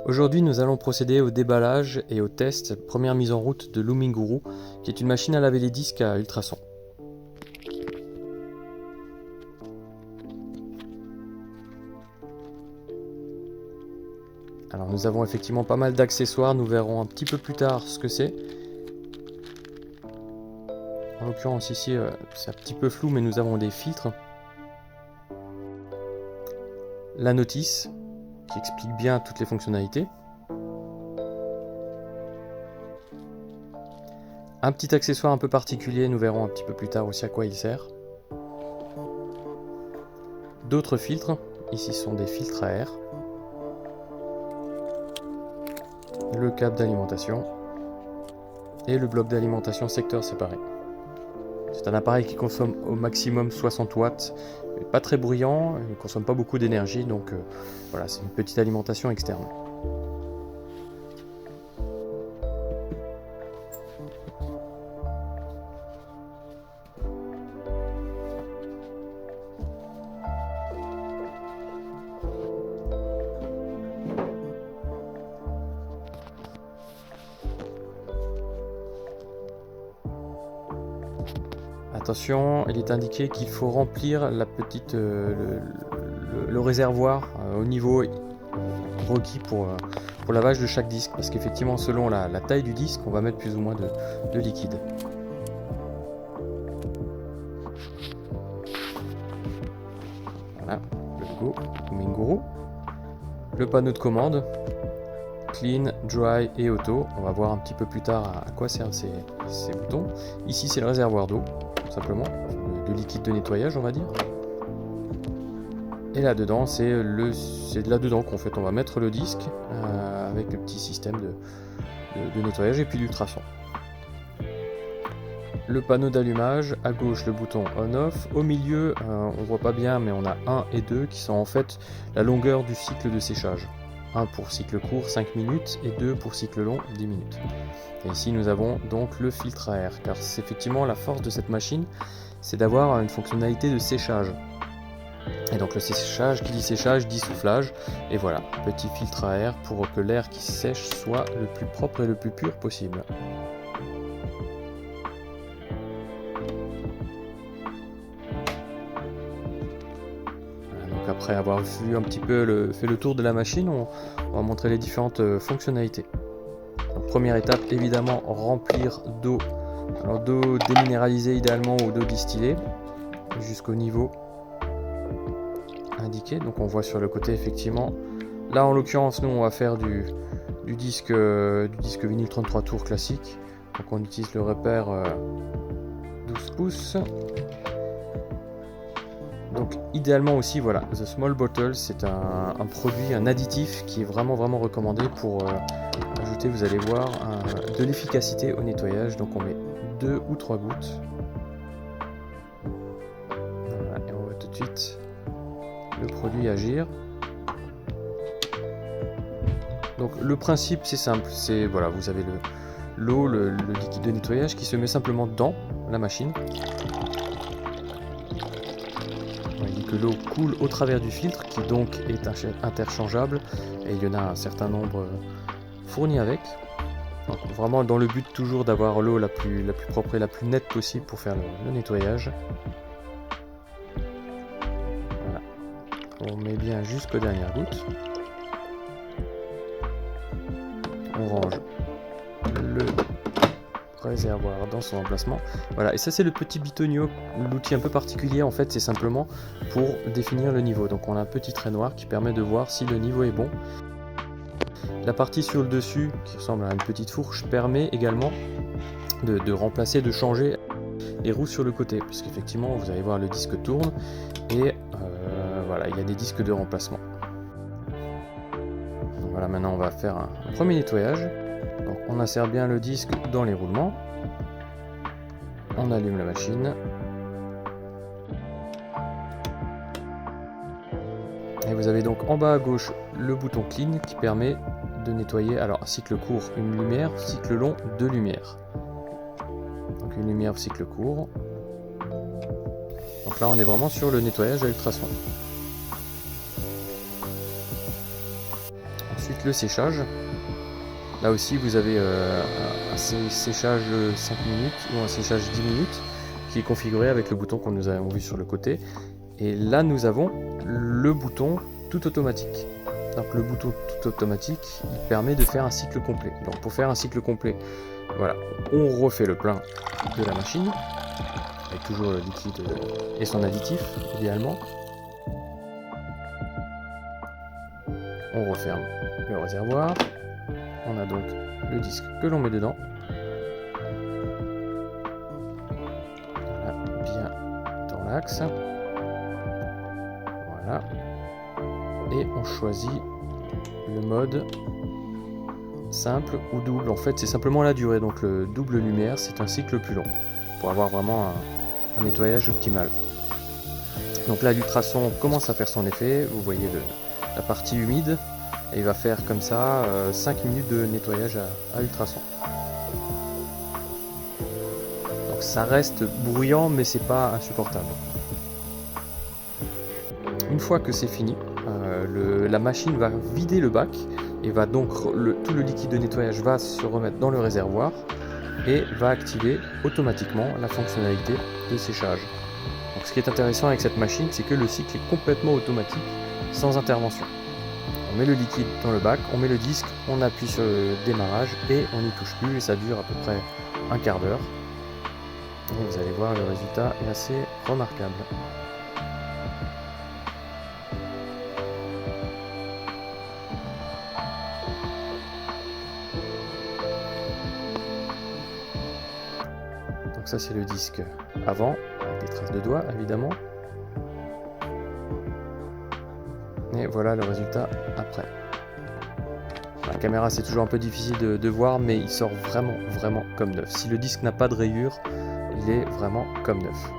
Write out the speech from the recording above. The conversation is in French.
Aujourd'hui, nous allons procéder au déballage et au test première mise en route de Luminguru, qui est une machine à laver les disques à ultrasons. Alors nous avons effectivement pas mal d'accessoires, nous verrons un petit peu plus tard ce que c'est. En l'occurrence ici, c'est un petit peu flou, mais nous avons des filtres. La notice, qui explique bien toutes les fonctionnalités. Un petit accessoire un peu particulier, nous verrons un petit peu plus tard aussi à quoi il sert. D'autres filtres, ici sont des filtres à air. Le câble d'alimentation et le bloc d'alimentation secteur séparé. C'est un appareil qui consomme au maximum 60 watts, pas très bruyant, il ne consomme pas beaucoup d'énergie, donc voilà, c'est une petite alimentation externe. Attention, il est indiqué qu'il faut remplir la petite, le réservoir au niveau requis pour lavage de chaque disque, parce qu'effectivement selon la taille du disque, on va mettre plus ou moins de liquide. Voilà, le logo Luminguru. Le panneau de commande, Clean, Dry et Auto. On va voir un petit peu plus tard à quoi servent ces boutons. Ici c'est le réservoir d'eau, tout simplement, de liquide de nettoyage on va dire. Et là-dedans, c'est là-dedans qu'en fait on va mettre le disque avec le petit système de nettoyage et puis l'ultrason. Le panneau d'allumage, à gauche le bouton on-off, au milieu on voit pas bien mais on a 1 et 2 qui sont en fait la longueur du cycle de séchage. 1 pour cycle court 5 minutes et 2 pour cycle long 10 minutes. Et ici nous avons donc le filtre à air, car c'est effectivement la force de cette machine, c'est d'avoir une fonctionnalité de séchage. Et donc le séchage, qui dit séchage, dit soufflage, et voilà, petit filtre à air pour que l'air qui sèche soit le plus propre et le plus pur possible. Donc après avoir vu un petit peu fait le tour de la machine, on va montrer les différentes fonctionnalités. Donc, première étape, évidemment, remplir d'eau. Alors d'eau déminéralisée idéalement ou d'eau distillée, jusqu'au niveau indiqué. Donc on voit sur le côté effectivement. Là en l'occurrence nous on va faire du disque vinyle 33 tours classique. Donc on utilise le repère 12 pouces. Donc idéalement aussi voilà, The Small Bottle c'est un produit, un additif qui est vraiment recommandé pour ajouter, vous allez voir, de l'efficacité au nettoyage. Donc on met 2 ou 3 gouttes. Voilà, et on voit tout de suite le produit agir. Donc le principe c'est simple, c'est voilà, vous avez l'eau, le liquide de nettoyage qui se met simplement dans la machine. On dit que l'eau coule au travers du filtre qui donc est interchangeable et il y en a un certain nombre fournis avec. Donc, vraiment dans le but toujours d'avoir l'eau la plus propre et la plus nette possible pour faire le nettoyage. Voilà. On met bien jusqu'aux dernières gouttes. On range le réservoir dans son emplacement. Voilà, et ça c'est le petit bitonio, l'outil un peu particulier en fait, c'est simplement pour définir le niveau. Donc on a un petit trait noir qui permet de voir si le niveau est bon. La partie sur le dessus, qui ressemble à une petite fourche, permet également de remplacer, de changer les roues sur le côté, parce qu'effectivement vous allez voir le disque tourne et voilà, il y a des disques de remplacement. Donc voilà, maintenant on va faire un premier nettoyage. Donc on insère bien le disque dans les roulements, on allume la machine et vous avez donc en bas à gauche le bouton clean qui permet de nettoyer, alors cycle court une lumière, cycle long 2 lumières. Donc une lumière cycle court. Donc là on est vraiment sur le nettoyage à ultrasons. Ensuite le séchage. Là aussi vous avez un séchage 5 minutes ou un séchage 10 minutes qui est configuré avec le bouton que nous avons vu sur le côté. Et là nous avons le bouton tout automatique. Donc le bouton tout automatique, il permet de faire un cycle complet. Donc pour faire un cycle complet, voilà, on refait le plein de la machine, avec toujours le liquide et son additif, idéalement. On referme le réservoir. On a donc le disque que l'on met dedans. Voilà, bien dans l'axe. Voilà. Et on choisit le mode simple ou double. En fait, c'est simplement la durée. Donc le double lumière, c'est un cycle plus long pour avoir vraiment un nettoyage optimal. Donc là, l'ultrason commence à faire son effet. Vous voyez la partie humide. Et il va faire comme ça 5 minutes de nettoyage à ultrason. Donc ça reste bruyant, mais c'est pas insupportable. Une fois que c'est fini, la machine va vider le bac et va donc tout le liquide de nettoyage va se remettre dans le réservoir et va activer automatiquement la fonctionnalité de séchage. Donc ce qui est intéressant avec cette machine, c'est que le cycle est complètement automatique, sans intervention. On met le liquide dans le bac, on met le disque, on appuie sur le démarrage et on n'y touche plus et ça dure à peu près un quart d'heure. Et vous allez voir, le résultat est assez remarquable. Donc ça c'est le disque avant, avec des traces de doigts évidemment. Et voilà le résultat après. La caméra c'est toujours un peu difficile de voir, mais il sort vraiment comme neuf. Si le disque n'a pas de rayures, il est vraiment comme neuf.